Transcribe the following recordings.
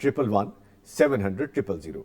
111 700 000।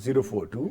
042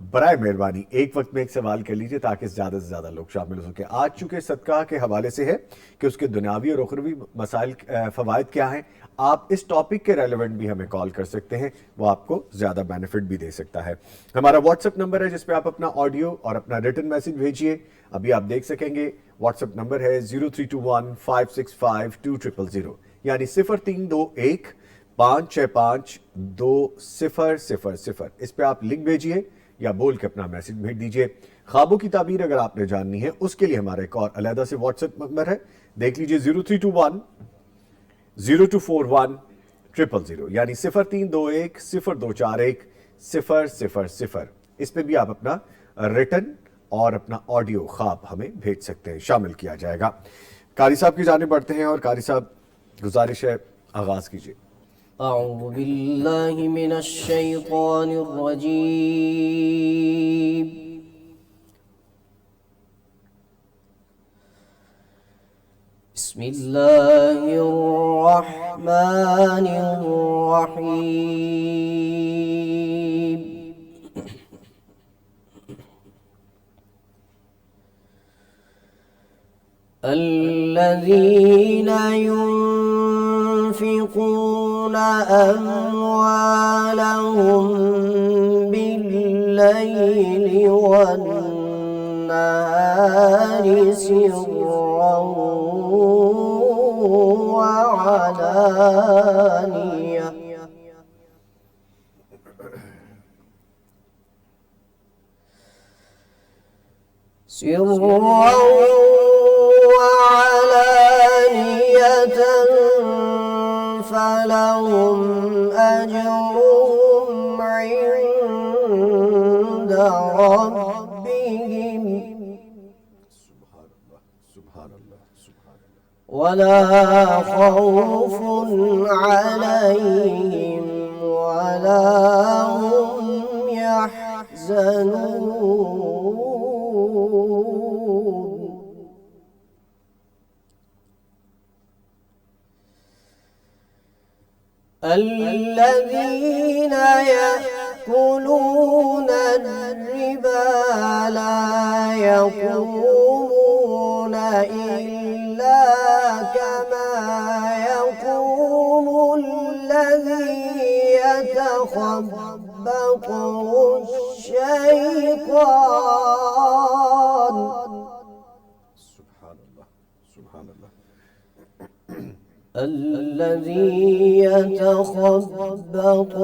برائے مہربانی ایک وقت میں ایک سوال کر لیجئے تاکہ زیادہ سے زیادہ لوگ شامل ہو سکیں. آج چونکہ صدقہ کے حوالے سے ہے کہ اس کے دنیاوی اور اخروی مسائل فوائد کیا ہیں, آپ اس ٹاپک کے ریلیونٹ بھی ہمیں کال کر سکتے ہیں, وہ آپ کو زیادہ بینیفٹ بھی دے سکتا ہے. ہمارا واٹس ایپ نمبر ہے جس پہ آپ اپنا آڈیو اور اپنا ریٹن میسج بھیجیے. ابھی آپ دیکھ سکیں گے واٹس ایپ نمبر ہے 0321565200, یعنی 0321565200. اس پہ آپ لنک بھیجیے یا بول کے اپنا میسج بھیج دیجیے. خوابوں کی تعبیر اگر آپ نے جاننی ہے اس کے لیے ہمارا ایک اور علیحدہ سے واٹس ایپ نمبر ہے, دیکھ لیجیے 0321024100, یعنی 0321024100. اس پہ بھی آپ اپنا ریٹن اور اپنا آڈیو خواب ہمیں بھیج سکتے ہیں, شامل کیا جائے گا. قاری صاحب کی جانب بڑھتے ہیں اور قاری صاحب گزارش ہے آغاز کیجیے. أعوذ بالله من الشيطان الرجيم. بسم الله الرحمن الرحيم. الذين ينفقون أموالهم بالليل والنهار سرا وعلانية فلهم أجرهم عند ربهم ولا خوف عليهم ولا هم يحزنون. الذين يأكلون الربا لا يقومون إلا كما يقوم الذي يتخبطه الشيطان. سبحان الله. الذي يتخبطه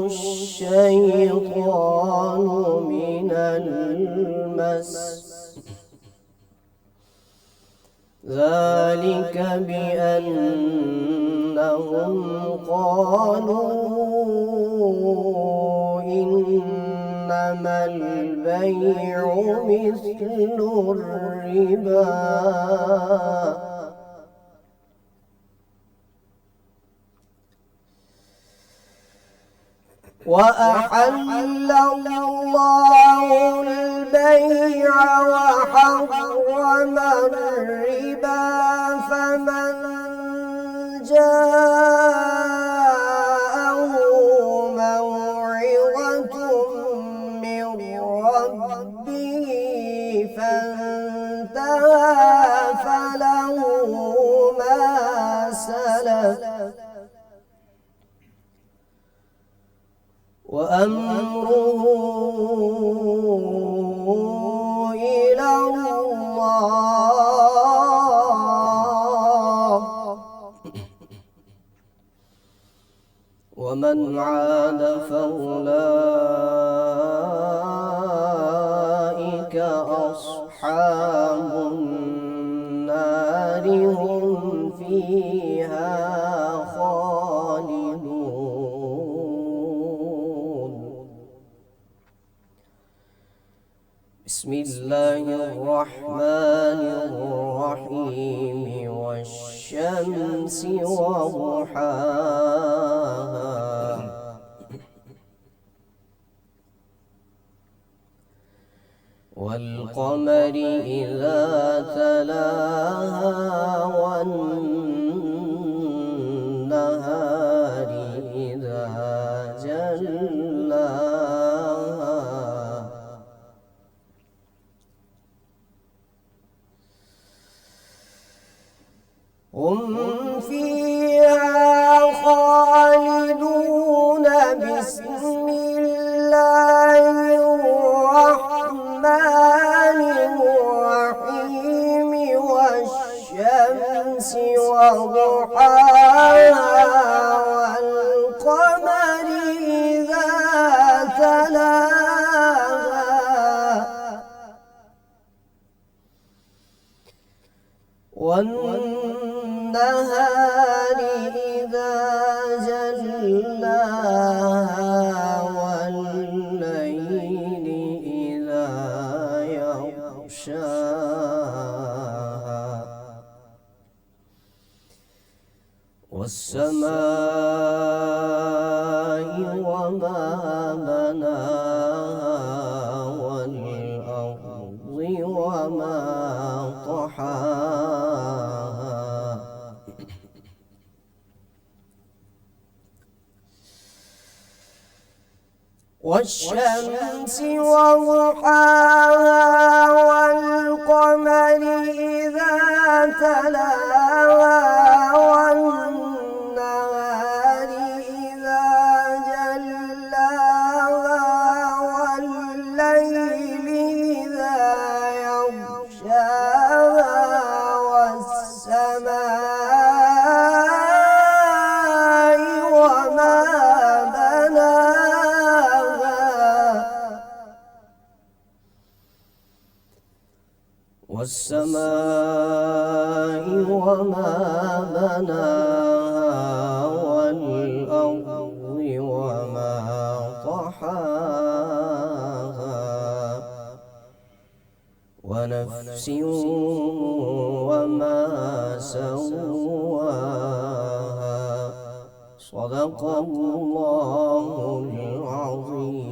الشيطان من المس ذلك بأنهم قالوا إنما البيع مثل الربا وأحل الله البيع وحرم الربا فمن جاءه موعظة من ربه فانتهى فله ما سلف وأمره إلى الله ومن عاد فأولئك أصحاب النار هم فيها خالدون. بسم الله الرحمن الرحيم والشمس وضحاها والقمر إذا تلاها والنهار إذا جلاها هم فيها خالدون. بسم الله الرحمن الرحيم. والشمس وضحاها والقمر إذا تلاها والنهار إذا جلاها والليل إذا يغشاها والسماء وما بناها والأرض وما طحاها والشمس وضحاها والقمر إذا تلاها والنهار إذا جلاها والليل إذا يغشاها والسماء وما والسماء وما بناها والأرض وما طحاها ونفس وما سواها صدق الله العظيم.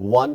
1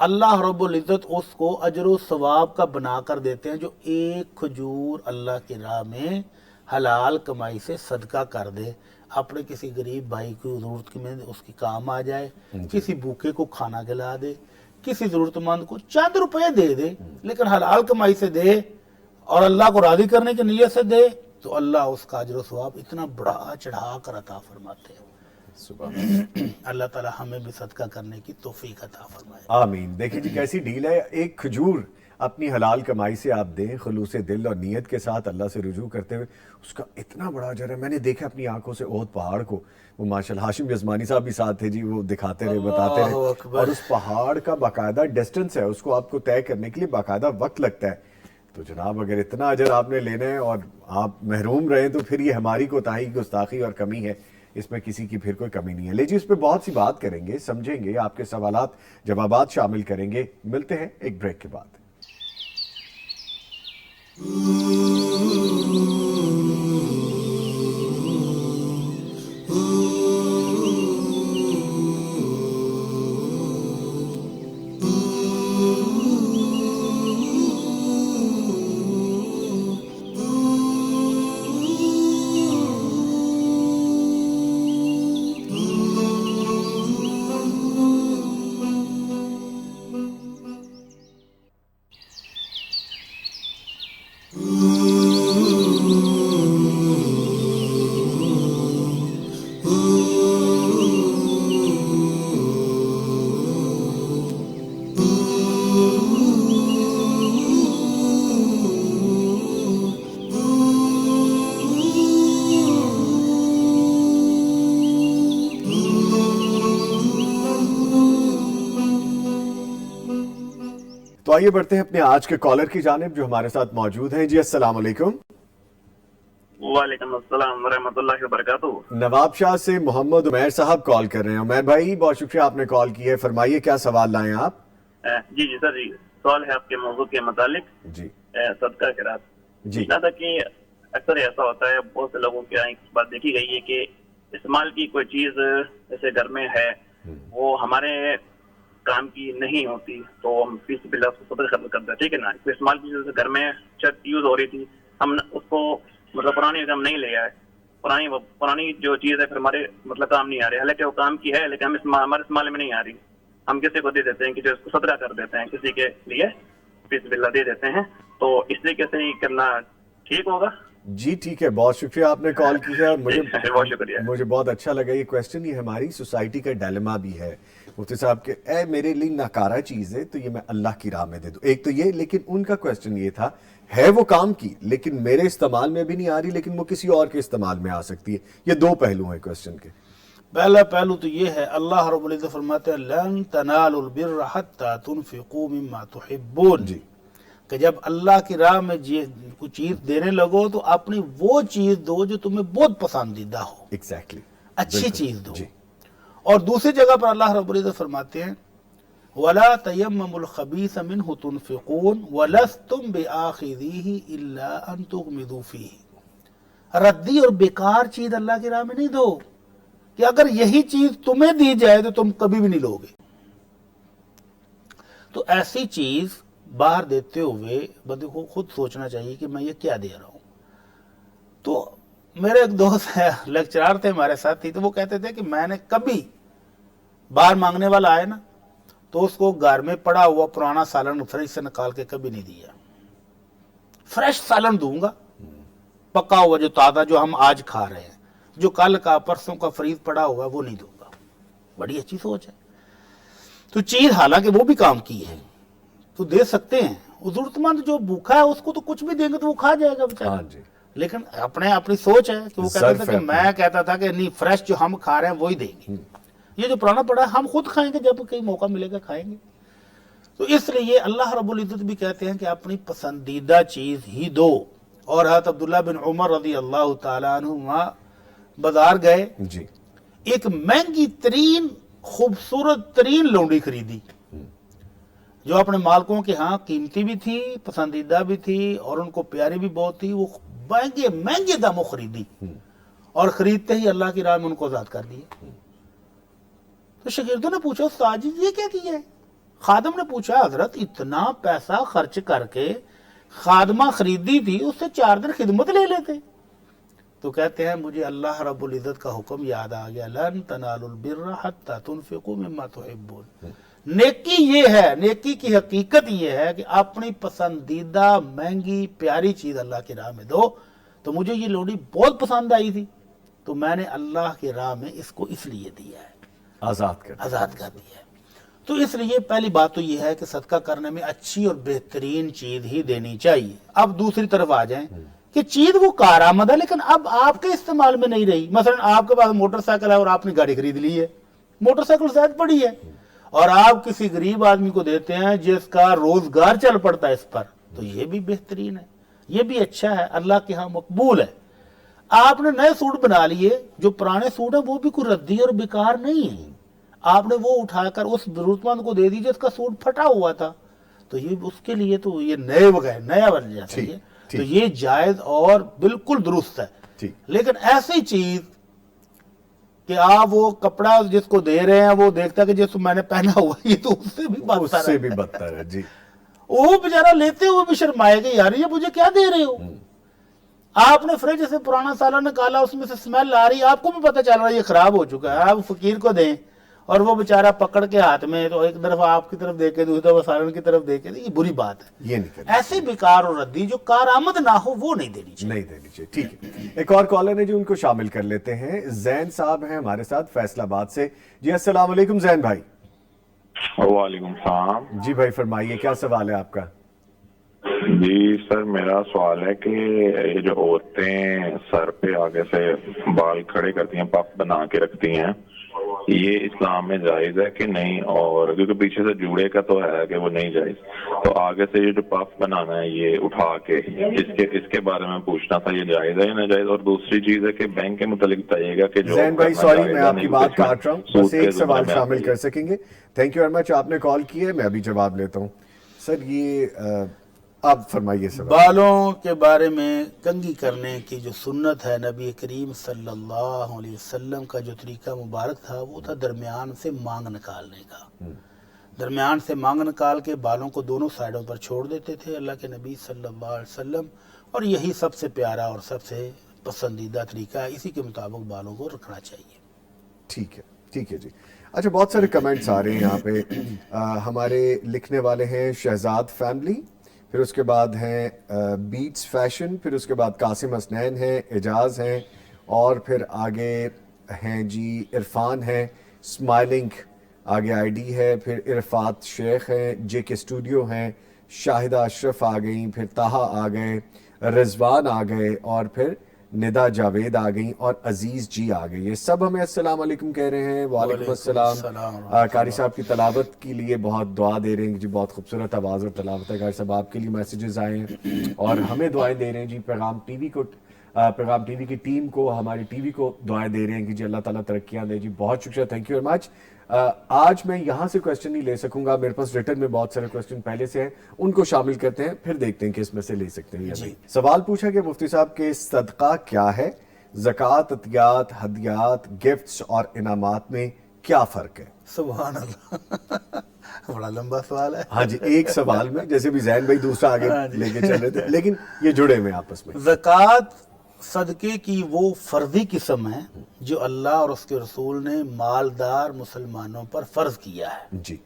اللہ رب العزت اس کو اجر و ثواب کا بنا کر دیتے ہیں جو ایک کھجور اللہ کی راہ میں حلال کمائی سے صدقہ کر دے، اپنے کسی غریب بھائی کی ضرورت میں اس کی کام آ جائے، کسی بھوکے کو کھانا کھلا دے، کسی ضرورت مند کو چند روپے دے دے، لیکن حلال کمائی سے دے اور اللہ کو راضی کرنے کی نیت سے دے، تو اللہ اس کا اجر و ثواب اتنا بڑا چڑھا کر عطا فرماتے ہیں۔ اللہ تعالی ہمیں بھی صدقہ کرنے کی توفیق عطا فرمائے، آمین۔ دیکھیں جی کیسی ڈیل ہے، ایک کھجور اپنی حلال کمائی سے آپ دیں خلوص دل اور نیت کے ساتھ اللہ سے رجوع کرتے ہوئے، اس کا اتنا بڑا اجر ہے۔ میں نے دیکھا اپنی آنکھوں سے احد پہاڑ کو، وہ ماشاءاللہ ہاشم یزمانی صاحب بھی ساتھ تھے جی، وہ دکھاتے رہے بتاتے اللہ رہے، اکبر۔ اور اس پہاڑ کا باقاعدہ ڈسٹنس ہے، اس کو آپ کو طے کرنے کے لیے باقاعدہ وقت لگتا ہے۔ تو جناب اگر اتنا اجر آپ نے لینا ہے اور آپ محروم رہیں تو پھر یہ ہماری کوتاہی، گستاخی اور کمی ہے، اس میں کسی کی پھر کوئی کمی نہیں ہے۔ لے جی اس پہ بہت سی بات کریں گے، سمجھیں گے، آپ کے سوالات جوابات شامل کریں گے۔ ملتے ہیں ایک بریک کے بعد۔ تو آئیے بڑھتے ہیں اپنے آج کے کالر کی جانب جو ہمارے ساتھ موجود ہیں۔ جی السلام علیکم۔ وعلیکم السلام ورحمۃ اللہ وبرکاتہ۔ نواب شاہ سے محمد عمیر صاحب کال کر رہے ہیں۔ عمیر بھائی بہت شکریہ آپ نے کال کی ہے، فرمائیے کیا سوال لائیں آپ؟ جی سر، جی سوال ہے آپ کے موضوع کے متعلق، جی صدقہ خیرات۔ جی اتنا تھا کہ اکثر ایسا ہوتا ہے، بہت سے لوگوں کے یہاں ایک بات دیکھی گئی ہے کہ استعمال کی کوئی چیز جیسے گھر میں ہے وہ ہمارے کام کی نہیں ہوتی تو ہم فیس بلا اس کو صدقہ کر دیتے ہیں، ٹھیک ہے نا۔ استعمال کی چیز گھر میں شاید یوز ہو رہی تھی، ہم اس کو مطلب پرانی ہم نہیں لے آئے، پرانی جو چیز ہے پھر ہمارے مطلب کام نہیں آ رہی، حالانکہ وہ کام کی ہے لیکن ہمارے استعمال میں نہیں آ رہی، ہم کسی کو دے دیتے ہیں کہ جو اس کو صدقہ کر دیتے ہیں، کسی کے لیے فیس بلا دے دیتے ہیں، تو اس طریقے سے ہی کرنا ٹھیک ہوگا؟ جی ٹھیک ہے، بہت شکریہ آپ نے کال کی ہے، اور بہت شکریہ۔ مجھے بہت اچھا لگا یہ کویسچن۔ یہ ہماری سوسائٹی کا ڈائلیما بھی ہے مفتی صاحب کہ اے میرے لیے ناکارہ چیز ہے تو یہ میں اللہ کی راہ میں دے دوں، ایک تو یہ، لیکن ان کا کویسچن یہ تھا ہے وہ کام کی لیکن میرے استعمال میں بھی نہیں آ رہی، لیکن وہ کسی اور کے استعمال میں آ سکتی ہے۔ یہ دو پہلو ہیں کویسچن کے۔ پہلا پہلو تو یہ ہے، اللہ رب العزت فرماتے ہیں لن تنالوا البر حتى تنفقوا مما تحبون، جی کہ جب اللہ کی راہ میں کوئی چیز دینے لگو تو اپنی وہ چیز دو جو تمہیں بہت پسندیدہ ہو، ایگزیکٹلی، اچھی چیز دو۔ جی اور دوسری جگہ پر اللہ رب العزت فرماتے ہیں وَلَا تَيَمَّمُوا الْخَبِيثَ مِنْهُ تُنْفِقُونَ وَلَسْتُمْ بِآخِذِيهِ إِلَّا أَن تُغْمِضُوا فِيهِ، ردی اور بیکار چیز اللہ کی راہ میں نہیں دو کہ اگر یہی چیز تمہیں دی جائے تو تم کبھی بھی نہیں لوگے۔ تو ایسی چیز باہر دیتے ہوئے بندے کو خود سوچنا چاہیے کہ میں یہ کیا دے رہا ہوں۔ تو میرے ایک دوست ہے، لیکچرار تھے ہمارے ساتھ تھی، تو وہ کہتے تھے کہ میں نے کبھی باہر مانگنے والا آئے نا تو اس کو گھر میں پڑا ہوا پرانا سالن فریج سے نکال کے کبھی نہیں دیا، فریش سالن دوں گا، پکا ہوا جو تازہ جو ہم آج کھا رہے ہیں، جو کل کا پرسوں کا فریز پڑا ہوا وہ نہیں دوں گا۔ بڑی اچھی سوچ ہے۔ تو چیز حالانکہ وہ بھی کام کی ہے تو دے سکتے ہیں، ضرورت مند جو بھوکا ہے اس کو تو کچھ بھی دیں گے تو وہ کھا جائے گا بیچارہ۔ ہاں جی، لیکن اپنی سوچ ہے کہ وہ کہتا تھا کہ میں کہتا تھا کہ نہیں، فریش جو ہم کھا رہے ہیں وہی دیں گے، یہ جو پرانا پڑا ہے ہم خود کھائیں گے، جب کہیں موقع ملے گا کھائیں گے۔ تو اس لیے اللہ رب العزت بھی کہتے ہیں کہ اپنی پسندیدہ چیز ہی دو۔ اور حضرت عبداللہ بن عمر رضی اللہ تعالیٰ عنہ وہاں بازار گئے، جی ایک مہنگی ترین خوبصورت ترین لونڈی خریدی جو اپنے مالکوں کے ہاں قیمتی بھی تھی، پسندیدہ بھی تھی، اور ان کو پیاری بھی بہت تھی۔ وہ مہنگے داموں خریدی اور خریدتے ہی اللہ کی راہ میں ان کو آزاد کر دیے۔ تو شاگردوں نے پوچھا استاد جی یہ کیا کیا ہے؟ خادم نے پوچھا حضرت اتنا پیسہ خرچ کر کے خادمہ خریدی تھی، اس سے 4 دن خدمت لے لیتے. تو کہتے ہیں مجھے اللہ رب العزت کا حکم یاد آ گیا، لن تنالوا البر حتی تنفقوا مما تحبون. نیکی یہ ہے، نیکی کی حقیقت یہ ہے کہ اپنی پسندیدہ مہنگی پیاری چیز اللہ کی راہ میں دو. تو مجھے یہ لوڑی بہت پسند آئی تھی تو میں نے اللہ کی راہ میں اس کو اس لیے دیا ہے، آزاد کر دیا ہے. تو اس لیے پہلی بات تو یہ ہے کہ صدقہ کرنے میں اچھی اور بہترین چیز ہی دینی چاہیے. اب دوسری طرف آ جائیں کہ چیز وہ کارآمد ہے لیکن اب آپ کے استعمال میں نہیں رہی. مثلا آپ کے پاس موٹر سائیکل ہے اور آپ نے گاڑی خرید لی ہے، موٹر سائیکل زائد پڑی ہے اور آپ کسی غریب آدمی کو دیتے ہیں جس کا روزگار چل پڑتا ہے اس پر، تو یہ بھی بہترین ہے، یہ بھی اچھا ہے، اللہ کے ہاں مقبول ہے. آپ نے نئے سوٹ بنا لیے، جو پرانے سوٹ ہیں وہ بھی کوئی ردی اور بیکار نہیں ہے، آپ نے وہ اٹھا کر اس ضرورت مند کو دے دی جس کا سوٹ پھٹا ہوا تھا، تو یہ اس کے لیے تو یہ نئے وغیرہ نیا بن جاتا ہے، تو یہ جائز اور بالکل درست ہے. لیکن ایسی چیز کہ آپ وہ کپڑا جس کو دے رہے ہیں وہ دیکھتا ہے کہ جس کو میں نے پہنا ہوا یہ تو اس سے بھی بدتر ہے جی، وہ بیچارہ لیتے ہوئے بھی شرمائے گا، یار یہ مجھے کیا دے رہے ہو. آپ نے فریج سے پرانا سالن نکالا، اس میں سے اسمیل آ رہی ہے، آپ کو بھی پتہ چل رہا ہے یہ خراب ہو چکا ہے، آپ فقیر کو دیں اور وہ بیچارہ پکڑ کے ہاتھ میں تو ایک طرف آپ کی طرف دیکھے دوسری طرف سالن کی طرف دیکھے، یہ بری بات ہے. یہ نہیں کرنا، ایسی بیکار اور ردی جو کارآمد نہ ہو وہ نہیں دینی چاہیے. ٹھیک ہے، ایک اور کالر ہے جو ان کو شامل کر لیتے ہیں. زین صاحب ہیں ہمارے ساتھ فیصل آباد سے. جی السلام علیکم زین بھائی. وعلیکم السلام. جی بھائی فرمائیے کیا سوال ہے آپ کا؟ جی سر میرا سوال ہے کہ یہ جو عورتیں سر پہ آگے سے بال کھڑے کرتی ہیں، پف بنا کے رکھتی ہیں، یہ اسلام میں جائز ہے کہ نہیں؟ اور کیونکہ پیچھے سے جوڑے کا تو ہے کہ وہ نہیں جائز، تو آگے سے یہ جو پف بنانا ہے یہ اٹھا کے اس کے بارے میں پوچھنا تھا، یہ جائز ہے یا ناجائز؟ اور دوسری چیز ہے کہ بینک کے متعلق بتائیے گا کہ جو زین بھائی سوری میں آپ کی بات کاٹ رہا ہوں، بس ایک سوال شامل کر سکیں گے. تھینک یو ویری مچ، آپ نے کال کی ہے، میں ابھی جواب لیتا ہوں. سر یہ آپ فرمائیے سوال. بالوں کے بارے میں کنگھی کرنے کی جو سنت ہے، نبی کریم صلی اللہ علیہ وسلم کا جو طریقہ مبارک تھا وہ تھا درمیان سے مانگ نکالنے کا. درمیان سے مانگ نکال کے بالوں کو دونوں سائڈوں پر چھوڑ دیتے تھے اللہ کے نبی صلی اللہ علیہ وسلم، اور یہی سب سے پیارا اور سب سے پسندیدہ طریقہ ہے، اسی کے مطابق بالوں کو رکھنا چاہیے. ٹھیک ہے جی. اچھا بہت سارے کمنٹس آ رہے ہیں یہاں پہ. ہمارے لکھنے والے ہیں شہزاد فیملی، پھر اس کے بعد ہیں بیٹس فیشن، پھر اس کے بعد قاسم حسنین ہیں، اعجاز ہیں، اور پھر آگے ہیں جی عرفان ہیں، اسمائلنگ آگے آئی ڈی ہے، پھر عرفات شیخ ہیں، جے کے اسٹوڈیو ہیں، شاہدہ اشرف آ گئیں، پھر طاہا آ گئے، رضوان آ گئے، اور پھر ندا جاوید آ گئیں، اور عزیز جی آ گئے. یہ سب ہمیں السلام علیکم کہہ رہے ہیں. وعلیکم السلام. قاری صاحب کی تلاوت کے لیے بہت دعا دے رہے ہیں جی، بہت خوبصورت آواز اور تلاوت ہے. قاری صاحب آپ کے لیے میسیجز آئے ہیں اور ہمیں دعائیں دے رہے ہیں جی. پیغام ٹی وی کی ٹیم کو، ہماری ٹی وی کو دعائیں دے رہے ہیں کہ جی اللہ تعالیٰ ترقیاں دے جی. بہت شکریہ، تھینک یو ویری مچ. آج میں یہاں سے کویسچن نہیں لے سکوں گا، میرے پاس ریٹن میں بہت سارے کویسچن پہلے سے ہیں، ان کو شامل کرتے ہیں، پھر دیکھتے ہیں کہ اس میں سے لے سکتے ہیں یا نہیں. سوال پوچھا کہ مفتی صاحب کہ صدقہ کیا ہے، زکوٰۃ، عطیات، ہدیات، گفٹس اور انعامات میں کیا فرق ہے؟ سبحان اللہ، بڑا لمبا سوال ہے. ہاں جی، ایک سوال میں، جیسے بھی زین بھائی دوسرا آگے لے کے چل رہے تھے لیکن یہ جڑے ہوئے آپس میں. زکوٰۃ صدقے کی وہ فرضی قسم ہے جو اللہ اور اس کے رسول نے مالدار مسلمانوں پر فرض کیا ہے جی،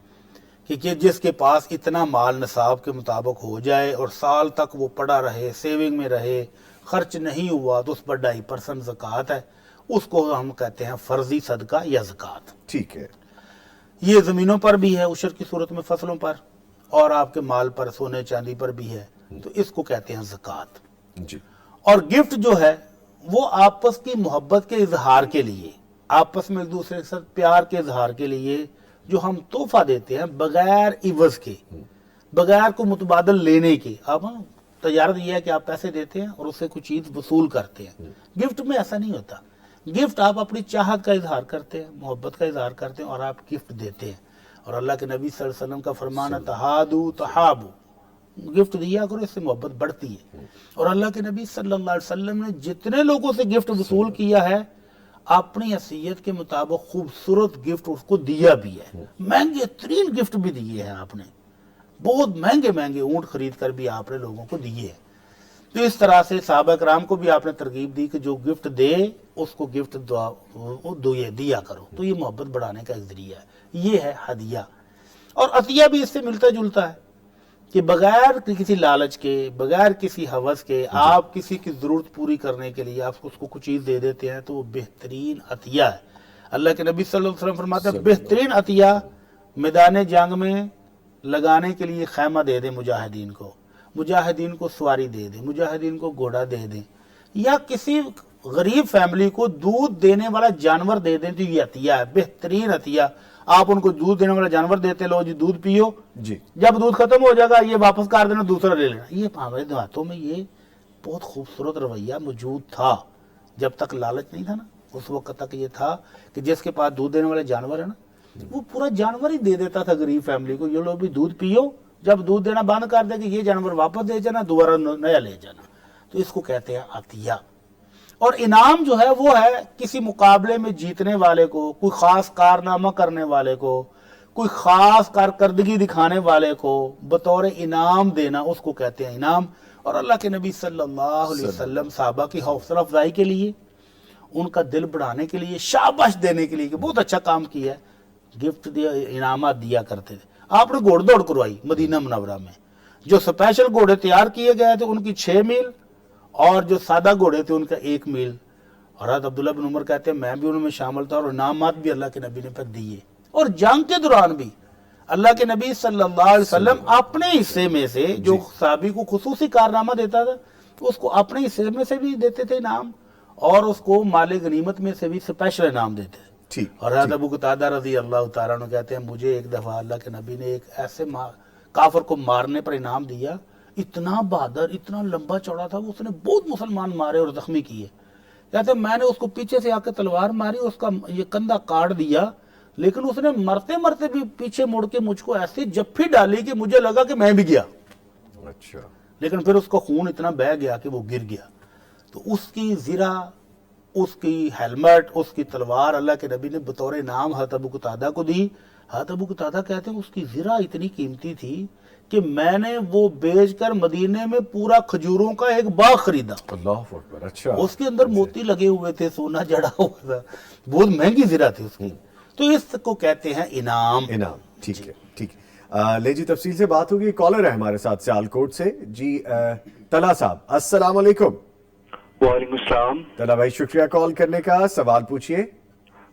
کہ جس کے پاس اتنا مال نصاب کے مطابق ہو جائے اور سال تک وہ پڑا رہے، سیونگ میں رہے، خرچ نہیں ہوا، تو اس پر 2.5% زکوٰۃ ہے. اس کو ہم کہتے ہیں فرضی صدقہ یا زکوٰۃ. ٹھیک ہے. یہ زمینوں پر بھی ہے عشر کی صورت میں، فصلوں پر، اور آپ کے مال پر، سونے چاندی پر بھی ہے، تو اس کو کہتے ہیں زکوٰۃ. جی. اور گفٹ جو ہے وہ آپس کی محبت کے اظہار کے لیے، آپس میں ایک دوسرے کے ساتھ پیار کے اظہار کے لیے جو ہم تحفہ دیتے ہیں بغیر عوض کے، بغیر کو متبادل لینے کے. آپ تجارت یہ ہے کہ آپ پیسے دیتے ہیں اور اس سے کچھ چیز وصول کرتے ہیں. گفٹ میں ایسا نہیں ہوتا. گفٹ آپ اپنی چاہت کا اظہار کرتے ہیں، محبت کا اظہار کرتے ہیں اور آپ گفٹ دیتے ہیں. اور اللہ کے نبی صلی اللہ علیہ وسلم کا فرمان ہے تہادو تحابو، گفٹ دیا کرو، اس سے محبت بڑھتی ہے. اور اللہ کے نبی صلی اللہ علیہ وسلم نے جتنے لوگوں سے گفٹ وصول کیا ہے اپنی حیثیت کے مطابق خوبصورت گفٹ اس کو دیا بھی ہے، مہنگے ترین گفٹ بھی دیے ہیں آپ نے، بہت مہنگے مہنگے اونٹ خرید کر بھی آپ نے لوگوں کو دیے ہیں۔ تو اس طرح سے صحابہ کرام کو بھی آپ نے ترغیب دی کہ جو گفٹ دے اس کو گفٹ دیا کرو، تو یہ محبت بڑھانے کا ایک ذریعہ ہے، یہ ہے ہدیہ۔ اور عطیہ بھی اس سے ملتا جلتا ہے کہ بغیر کسی لالچ کے، بغیر کسی ہوس کے، آپ کسی کی ضرورت پوری کرنے کے لیے آپ اس کو کچھ چیز دے دیتے ہیں تو وہ بہترین عطیہ ہے۔ اللہ کے نبی صلی اللہ علیہ وسلم فرماتے ہیں بہترین عطیہ میدان جنگ میں لگانے کے لیے خیمہ دے دیں مجاہدین کو سواری دے دیں، مجاہدین کو گھوڑا دے دیں، یا کسی غریب فیملی کو دودھ دینے والا جانور دے دیں، تو یہ عطیہ ہے، بہترین عطیہ۔ آپ ان کو دودھ دینے والا جانور دیتے، لو جی دودھ پیو، جی جب دودھ ختم ہو جائے گا یہ واپس کر دینا، دوسرا لے لینا۔ یہ ہمارے دیہاتوں میں یہ بہت خوبصورت رویہ موجود تھا، جب تک لالچ نہیں تھا نا، اس وقت تک یہ تھا کہ جس کے پاس دودھ دینے والے جانور ہے نا، وہ پورا جانور ہی دے دیتا تھا غریب فیملی کو، یہ لو بھی دودھ پیو، جب دودھ دینا بند کر دے کہ یہ جانور واپس دے جانا، دوبارہ نیا لے جانا۔ تو اس کو کہتے ہیں عطیہ۔ اور انعام جو ہے وہ ہے کسی مقابلے میں جیتنے والے کو، کوئی خاص کارنامہ کرنے والے کو، کوئی خاص کارکردگی دکھانے والے کو بطور انعام دینا، اس کو کہتے ہیں انعام۔ اور اللہ کے نبی صلی اللہ علیہ وسلم صحابہ کی حوصلہ افزائی کے لیے، ان کا دل بڑھانے کے لیے، شاباش دینے کے لیے کہ بہت اچھا کام کیا ہے، گفٹ دیا، انعامات دیا کرتے تھے۔ آپ نے گھوڑ دوڑ کروائی مدینہ منورہ میں، جو سپیشل گھوڑے تیار کیے گئے تھے ان کی 6 میل، اور جو سادہ گھوڑے تھے ان کا 1 میل۔ اور حضرت عبداللہ بن عمر کہتے ہیں میں بھی ان میں شامل تھا، اور انعامات بھی اللہ کے نبی نے پھر دیے۔ اور جنگ کے دوران بھی اللہ کے نبی صلی اللہ علیہ وسلم اپنے حصے میں سے جو صحابی کو خصوصی کارنامہ دیتا تھا اس کو اپنے حصے میں سے بھی دیتے تھے انعام، اور اس کو مال غنیمت میں سے بھی اسپیشل انعام دیتے تھے۔ اور حضرت ابو قتادہ رضی اللہ تعالیٰ عنہ کہتے ہیں مجھے ایک دفعہ اللہ کے نبی نے ایک ایسے کافر کو مارنے پر انعام دیا، اتنا بہادر، اتنا لمبا چوڑا تھا، اس نے بہت مسلمان مارے اور زخمی کیے۔ کہتے ہیں میں نے اس کو پیچھے سے آ کے تلوار ماری، اس کا یہ کندھا کاٹ دیا، لیکن اس نے مرتے مرتے بھی پیچھے مڑ کے مجھ کو ایسی جپھی ڈالی کہ مجھے لگا کہ میں بھی گیا، اچھا، لیکن پھر اس کا خون اتنا بہہ گیا کہ وہ گر گیا۔ تو اس کی زرہ، اس کی ہیلمٹ، اس کی تلوار اللہ کے نبی نے بطور انعام حضرت ابو قتادہ کو دی۔ حضرت ابو قتادہ کہتے ہیں اس کی زرہ اتنی قیمتی تھی کہ میں نے وہ بیچ کر مدینے میں پورا کھجوروں کا ایک باغ خریدا۔ اللہ اکبر، اچھا، اس کے اندر موتی لگے ہوئے تھے، سونا جڑا ہوا تھا، بہت مہنگی زرہ تھی اس کی۔ تو اس کو کہتے ہیں انعام۔ انعام، ٹھیک ہے، ٹھیک ہے۔ لے جی تفصیل سے بات ہوگی، کالر ہے ہمارے ساتھ سیالکوٹ سے جی، طلحہ صاحب السلام علیکم۔ وعلیکم السلام۔ طلحہ بھائی شکریہ کال کرنے کا، سوال پوچھیے۔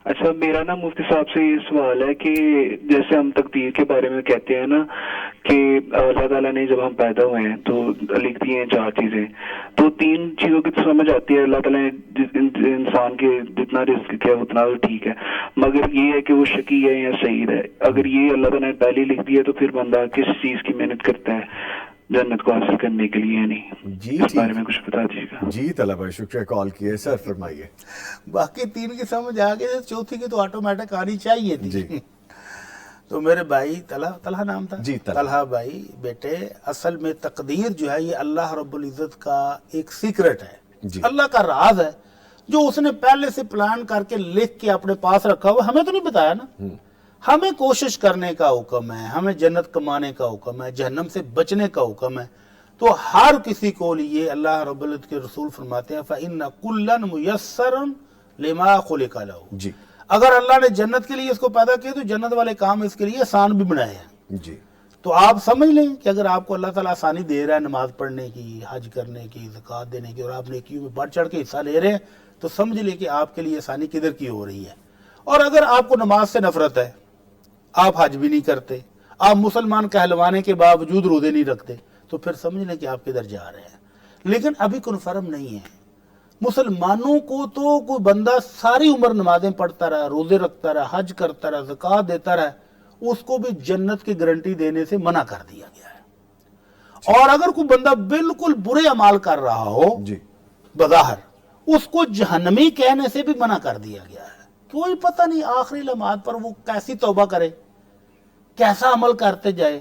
اچھا، میرا نا مفتی صاحب سے یہ سوال ہے کہ جیسے ہم تقدیر کے بارے میں کہتے ہیں نا کہ اللہ تعالیٰ نے جب ہم پیدا ہوئے ہیں تو لکھ دی ہیں 4 چیزیں، تو 3 چیزوں کی تو سمجھ آتی ہے، اللہ تعالیٰ نے انسان کے جتنا رزق کیا اتنا تو ٹھیک ہے، مگر یہ ہے کہ وہ شقی ہے یا سعید ہے۔ اگر یہ اللہ تعالیٰ نے پہلے لکھ دیا تو پھر بندہ کس چیز کی محنت کرتا ہے جنت کو حاصل کرنے کے لیے؟ نہیں جی اس بارے میں کچھ بتا دیجیے گا۔ جی طلحہ بھائی شکریہ کال کیے، سر فرمائیے۔ باقی 3 کی سمجھ آ گئی، چوتھی کی تو آٹومیٹک آنی چاہیے تھی۔ جی تو میرے بھائی طلحہ نام تھا جی، طلحہ بھائی بیٹے، اصل میں تقدیر جو ہے یہ اللہ رب العزت کا ایک سیکرٹ ہے، جی، اللہ کا راز ہے جو اس نے پہلے سے پلان کر کے لکھ کے اپنے پاس رکھا ہوا، ہمیں تو نہیں بتایا نا۔ ہمیں کوشش کرنے کا حکم ہے، ہمیں جنت کمانے کا حکم ہے، جہنم سے بچنے کا حکم ہے۔ تو ہر کسی کو لیے اللہ رب العزت کے رسول فرماتے ہیں فَإِنَّ كُلًّا مُيَسَّرٌ لِمَا خُلِقَ لَهُ۔ جی اگر اللہ نے جنت کے لیے اس کو پیدا کیا تو جنت والے کام اس کے لیے آسان بھی بنائے ہیں۔ جی، تو آپ سمجھ لیں کہ اگر آپ کو اللہ تعالیٰ آسانی دے رہا ہے نماز پڑھنے کی، حج کرنے کی، زکوٰۃ دینے کی، اور آپ نیکیوں میں بڑھ چڑھ کے حصہ لے رہے ہیں، تو سمجھ لیں کہ آپ کے لیے آسانی کدھر کی ہو رہی ہے۔ اور اگر آپ کو نماز سے نفرت ہے، آپ حج بھی نہیں کرتے، آپ مسلمان کہلوانے کے باوجود روزے نہیں رکھتے، تو پھر سمجھ لیں کہ آپ کدھر جا رہے ہیں۔ لیکن ابھی کنفرم نہیں ہے۔ مسلمانوں کو تو کوئی بندہ ساری عمر نمازیں پڑھتا رہا، روزے رکھتا رہا، حج کرتا رہا، زکوٰۃ دیتا رہا، اس کو بھی جنت کی گارنٹی دینے سے منع کر دیا گیا ہے۔ اور اگر کوئی بندہ بالکل برے اعمال کر رہا ہو جی، بظاہر، اس کو جہنمی کہنے سے بھی منع کر دیا گیا ہے۔ کوئی پتہ نہیں آخری لمحات پر وہ کیسی توبہ کرے، کیسا عمل کرتے جائے،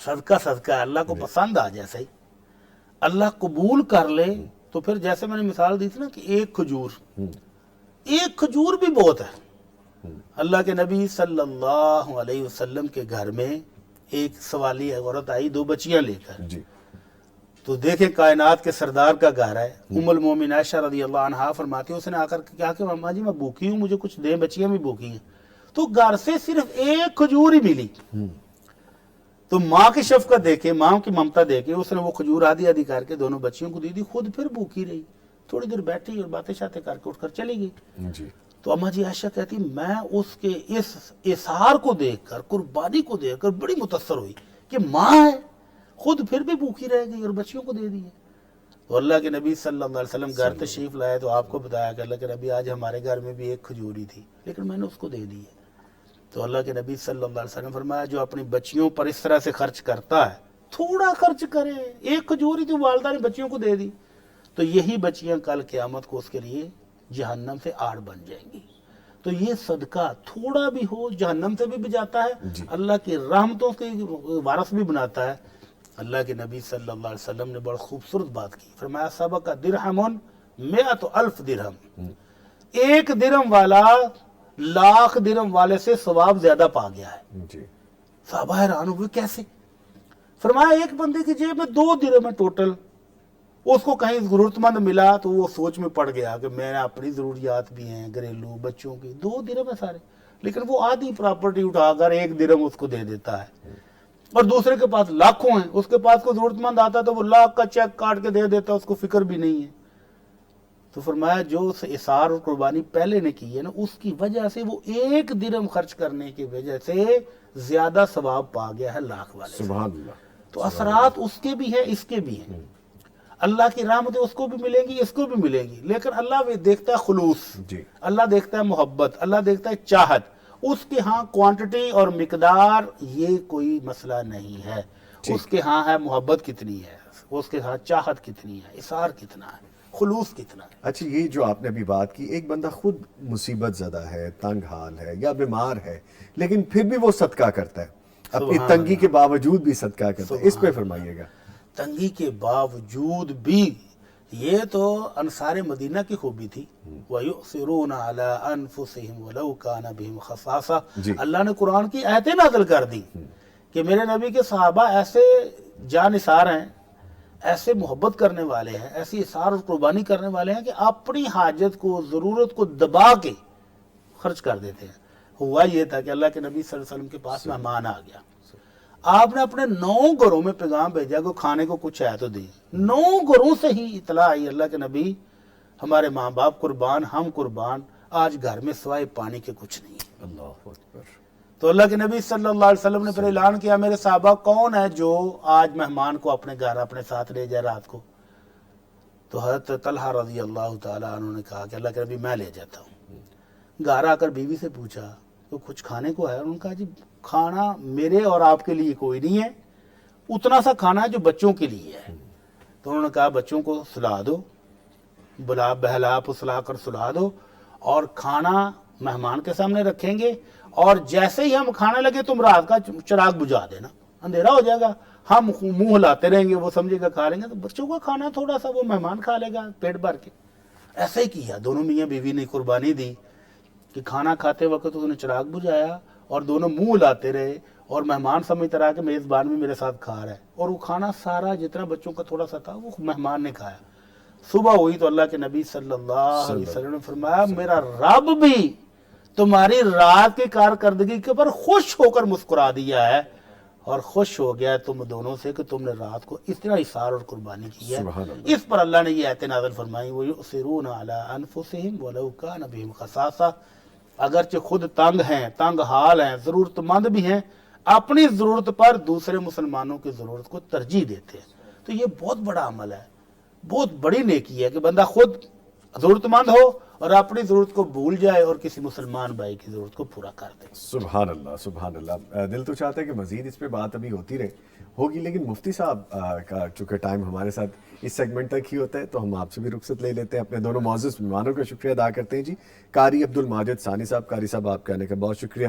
صدقہ صدقہ ہے، اللہ کو پسند آ جائے صحیح، اللہ قبول کر لے تو پھر جیسے میں نے مثال دی تھی نا کہ ایک کھجور بھی بہت ہے۔ اللہ کے نبی صلی اللہ علیہ وسلم کے گھر میں ایک سوالی عورت آئی 2 بچیاں لے کر، جی تو دیکھیں کائنات کے سردار کا گھر ہے، ام المومنین عائشہ رضی اللہ عنہا فرماتی ہے اس نے آ کر کیا کہ ماما جی میں بھوکی ہوں، مجھے کچھ دیں، بچیاں بھی بھوکی ہیں، تو گھر سے صرف ایک کھجور ہی ملی۔ تو ماں کی شفقت دیکھے، ماں کی ممتا دیکھے، اس نے وہ کھجور آدھی آدھی کر کے دونوں بچیوں کو دی دی، خود پھر بھوکی رہی، تھوڑی دیر بیٹھی اور باتیں شاتیں کر کے اٹھ کر چلی گئی۔ جی تو اما جی عائشہ کہتی میں اس کے اس اثار کو دیکھ کر، قربانی کو دیکھ کر بڑی متاثر ہوئی کہ ماں ہے خود پھر بھی بھوکی رہ گئی اور بچیوں کو دے دی ہے۔ تو اللہ کے نبی صلی اللہ علیہ وسلم گھر تشریف لائے تو آپ کو بتایا کہ اللہ کے نبی آج ہمارے گھر میں بھی ایک کھجوری تھی لیکن میں نے اس کو دے دی ہے۔ تو اللہ کے نبی صلی اللہ علیہ وسلم فرمایا جو اپنی بچیوں پر اس طرح سے خرچ کرتا ہے تھوڑا خرچ کرے، ایک کھجوری تو والدہ نے بچیوں کو دے دی، تو یہی بچیاں کل قیامت کو اس کے لیے جہنم سے آڑ بن جائیں گی۔ تو یہ صدقہ تھوڑا بھی ہو جہنم سے بھی بچاتا ہے، اللہ کی رحمتوں کے وارث بھی بناتا ہے۔ اللہ کے نبی صلی اللہ علیہ وسلم نے بڑا خوبصورت بات کی، فرمایا سبق درہم 100,000 درہم، ایک درہم والا 1,00,000 درہم والے سے ثواب زیادہ پا گیا ہے۔ جی صحابہ حیران ہوئے کیسے؟ فرمایا ایک بندے کی جیب میں 2 درہم ہے ٹوٹل، اس کو کہیں ضرورت مند ملا تو وہ سوچ میں پڑ گیا کہ میں اپنی ضروریات بھی ہیں گھریلو بچوں کی، 2 درہم ہے سارے، لیکن وہ آدھی پراپرٹی اٹھا کر 1 درہم اس کو دے دیتا ہے، اور دوسرے کے پاس لاکھوں ہیں، اس کے پاس کوئی ضرورت مند آتا تو وہ 1,00,000 کا چیک کاٹ کے دے دیتا، اس کو فکر بھی نہیں ہے۔ تو فرمایا جو اثار اور قربانی پہلے نے کی ہے نا اس کی وجہ سے وہ 1 درہم خرچ کرنے کی وجہ سے زیادہ ثواب پا گیا ہے 1,00,000 والے سے۔ سبحان اللہ۔ تو اثرات اس کے بھی ہیں اس کے بھی ہیں، اللہ کی رحمتیں اس کو بھی ملیں گی اس کو بھی ملیں گی، لیکن اللہ بھی دیکھتا ہے خلوص، جی اللہ دیکھتا ہے محبت، اللہ دیکھتا ہے چاہت، اس کے ہاں کوانٹٹی اور مقدار یہ کوئی مسئلہ نہیں ہے، اس کے ہاں ہے محبت کتنی ہے، اس کے ہاں چاہت کتنی ہے، اثار کتنا ہے، خلوص کتنا ہے۔ اچھا یہ جو آپ نے ابھی بات کی، ایک بندہ خود مصیبت زدہ ہے، تنگ حال ہے یا بیمار ہے لیکن پھر بھی وہ صدقہ کرتا ہے، اپنی تنگی کے باوجود بھی صدقہ کرتا ہے، اس پہ فرمائیے گا۔ تنگی کے باوجود بھی، یہ تو انصار مدینہ کی خوبی تھی، وَيُؤْثِرُونَ عَلَىٰ أَنفُسِهِمْ وَلَوْ كَانَ بِهِمْ خَصَاصَةٌ۔ اللہ نے قرآن کی آیتیں نازل کر دی کہ میرے نبی کے صحابہ ایسے جانثار ہیں، ایسے محبت کرنے والے ہیں، ایسی اثار اور قربانی کرنے والے ہیں کہ اپنی حاجت کو ضرورت کو دبا کے خرچ کر دیتے ہیں۔ ہوا یہ تھا کہ اللہ کے نبی صلی اللہ علیہ وسلم کے پاس مہمان آ گیا، آپ نے اپنے 9 گھروں میں پیغام بھیجا کہ کھانے کو کچھ ہے تو دیں، 9 گھروں سے ہی اطلاع آئی اللہ کے نبی ہمارے ماں باپ قربان، ہم قربان، آج گھر میں سوائے پانی کے کچھ نہیں ہے۔ اللہ اکبر۔ تو اللہ کے نبی صلی اللہ علیہ وسلم نے پھر اعلان کیا میرے صحابہ کون ہے جو آج مہمان کو اپنے گھر اپنے ساتھ لے جائے رات کو؟ تو حضرت طلحہ رضی اللہ تعالیٰ عنہ نے کہا کہ اللہ کے نبی میں لے جاتا ہوں۔ گھر آ کر بیوی سے پوچھا تو کچھ کھانے کو ہے؟ انہوں نے کہا جی کھانا میرے اور آپ کے لیے کوئی نہیں ہے، اتنا سا کھانا ہے جو بچوں کے لیے ہے۔ تو انہوں نے کہا بچوں کو سلا دو، بلا بہلا پسلا کر سلا دو، اور کھانا مہمان کے سامنے رکھیں گے، اور جیسے ہی ہم کھانے لگے تم رات کا چراغ بجھا دینا، اندھیرا ہو جائے گا، ہم منہ ہلاتے رہیں گے، وہ سمجھے گا کھا لیں گے، تو بچوں کا کھانا تھوڑا سا وہ مہمان کھا لے گا پیٹ بھر کے۔ ایسا ہی کیا، دونوں میاں بیوی نے قربانی دی کہ کھانا کھاتے وقت انہوں نے چراغ بجھایا اور دونوں منہ ہلاتے رہے، اور مہمان سمجھتا رہا کہ میزبان بھی میرے ساتھ کھا رہا ہے، اور وہ کھانا سارا جتنا بچوں کا تھوڑا سا تھا وہ مہمان نے کھایا۔ صبح ہوئی تو اللہ کے نبی صلی اللہ علیہ وسلم نے فرمایا میرا رب بھی تمہاری رات کی کارکردگی کے پر خوش ہو کر مسکرا دیا ہے، اور خوش ہو گیا ہے تم دونوں سے کہ تم نے رات کو اس طرح اثار اور قربانی کی ہے۔ اس پر اللہ نے یہ آیتیں نازل فرمائی وَيُؤْثِرُونَ عَلَىٰ أَنفُسِهِمْ وَلَوْ كَانَ بِهِمْ خَصَاصَةٌ، اگرچہ خود تنگ ہیں، تنگ حال ہیں، ضرورت مند بھی ہیں، اپنی ضرورت پر دوسرے مسلمانوں کی ضرورت کو ترجیح دیتے ہیں۔ تو یہ بہت بڑا عمل ہے، بہت بڑی نیکی ہے کہ بندہ خود ضرورت مند ہو اور اپنی ضرورت کو بھول جائے اور کسی مسلمان بھائی کی ضرورت کو پورا کر دے۔ سبحان اللہ سبحان اللہ۔ دل تو چاہتا ہے کہ مزید اس پہ بات ابھی ہوتی رہے ہوگی، لیکن مفتی صاحب کا چونکہ ٹائم ہمارے ساتھ اس سیگمنٹ تک ہی ہوتا ہے تو ہم آپ سے بھی رخصت لے لیتے ہیں۔ اپنے دونوں معزز مہمانوں کا شکریہ ادا کرتے ہیں جی، قاری عبد الماجد ثانی صاحب۔ قاری صاحب آپ کے آنے کا بہت شکریہ،